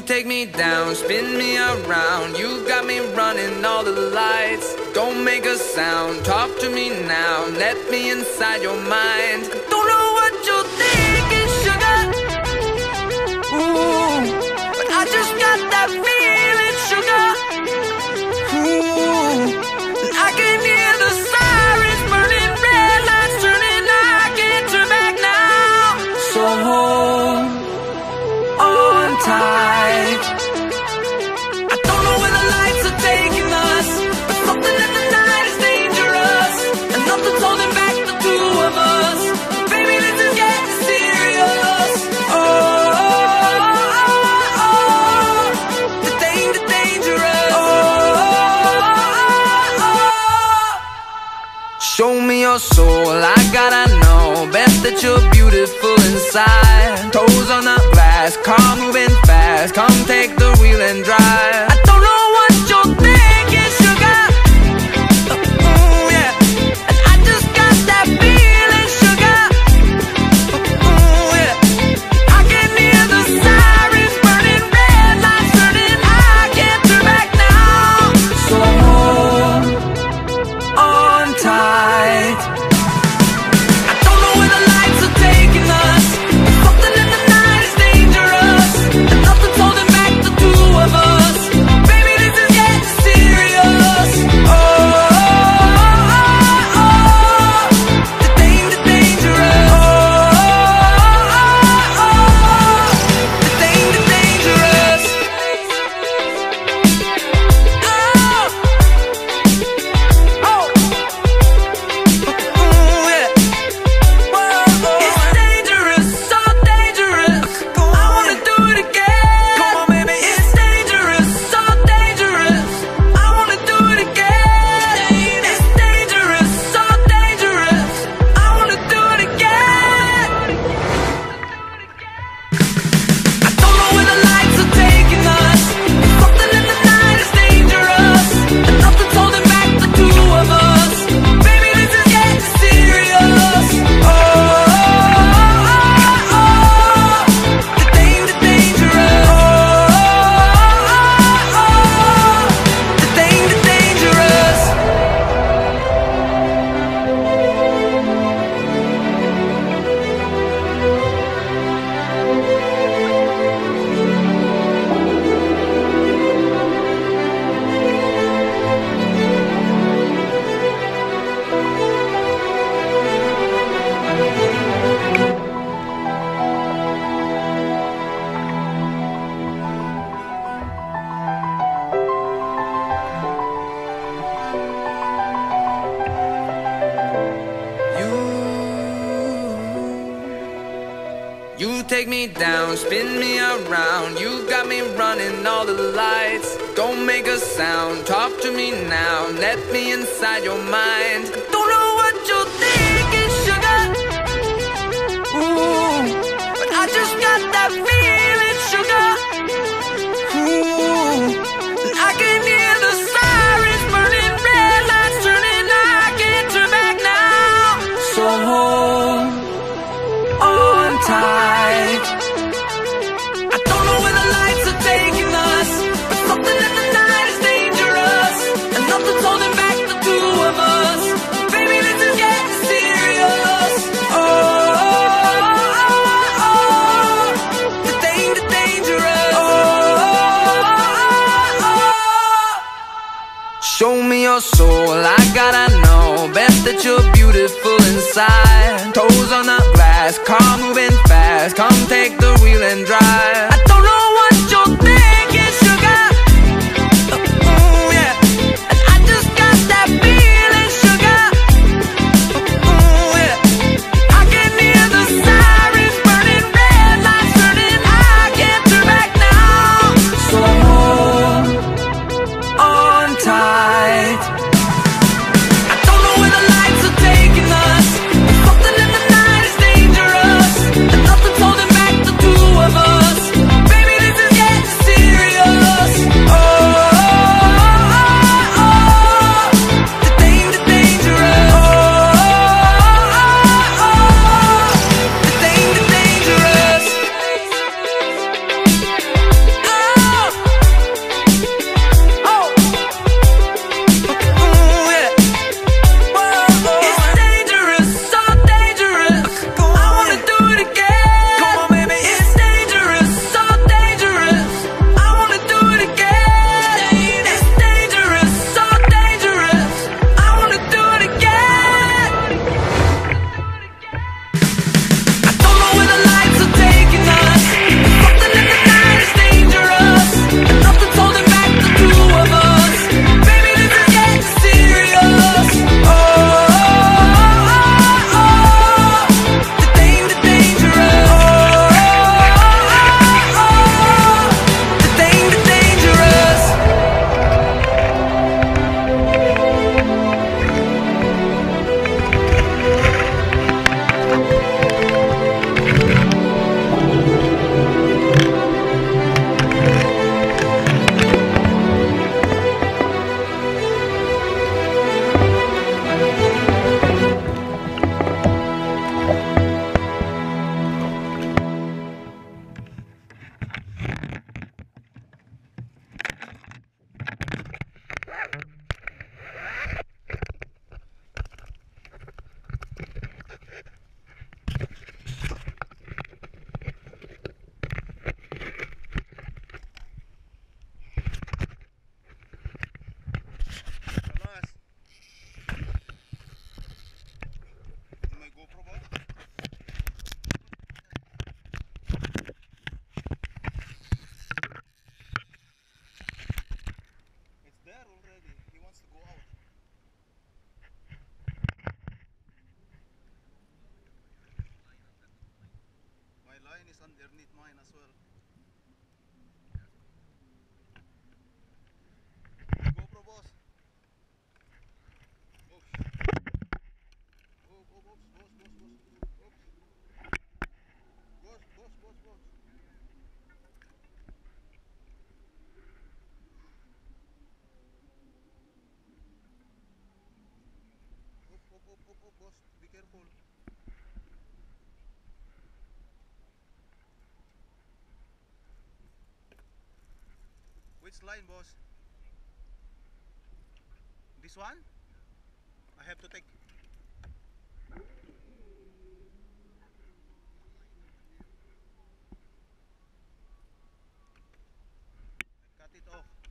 take me down, spin me around. You got me running all the lights. Don't make a sound, talk to me now. Let me inside your mind. Don't know what you're thinking, sugar. Ooh, but I just got that feeling, sugar. Ooh, and I can hear the sirens burning, red lights turning. I can't turn back now. So hold on tight. I don't know where the lights are taking us, but something in the night is dangerous, and nothing's holding back the two of us. Baby, this is getting serious. Oh, the dangerous. Show me your soul, I gotta know. Bet that you're beautiful inside. Toes on the glass, car moving fast. Come take the wheel and drive. I don't know what you're thinking, sugar. Yeah. And I just got that feeling, sugar. Yeah. I can hear the sirens burning, red lights turning. I can't turn back now. So hold on tight. I don't know where the lights are taking us, but something in the night is dangerous, and nothing's holding back the two of us. Baby, this is getting serious. Oh, the dangerous. The dangerous. Oh, yeah. It's dangerous, so dangerous. I wanna do it again. Come on, baby. It's dangerous, so dangerous. I wanna do it again. It's dangerous, so dangerous. I wanna do it again. I don't know where the lights are taking us, but something in the night is dangerous, and nothing's holding back the two of us. Baby, this is getting serious. Oh, the dangerous. The dangerous. You take me down, spin me around. You got me running all the lights. Don't make a sound, talk to me now. Let me inside your mind. Don't know what you're thinking, sugar. Ooh, but I just got that feeling, sugar. Ooh, and I can hear the sirens burning, red lights turning. I can't turn back now. So hold on tight. I don't know where the lights are taking us, but something in the night is dangerous, and nothing's holding back the two of us. Baby, this is getting serious. Oh, the dangerous. Show me your soul, I gotta know. Bet that you're beautiful inside. Toes on the glass, car moving fast. Come take the wheel and drive. I don't know what you're thinking, sugar. Yeah. And I just got that feeling, sugar. Yeah. I can hear the sirens burning, red lights turning. I can't turn back now. So hold on tight. I don't know where the lights are taking us, but something in the night is dangerous, and nothing's holding back the mine as well. GoPro boss. Oops. Oops, boss, boss, boss. Oops. Boss. Up, boss. Be careful. Which line, boss? This one? I have to take. I cut it off.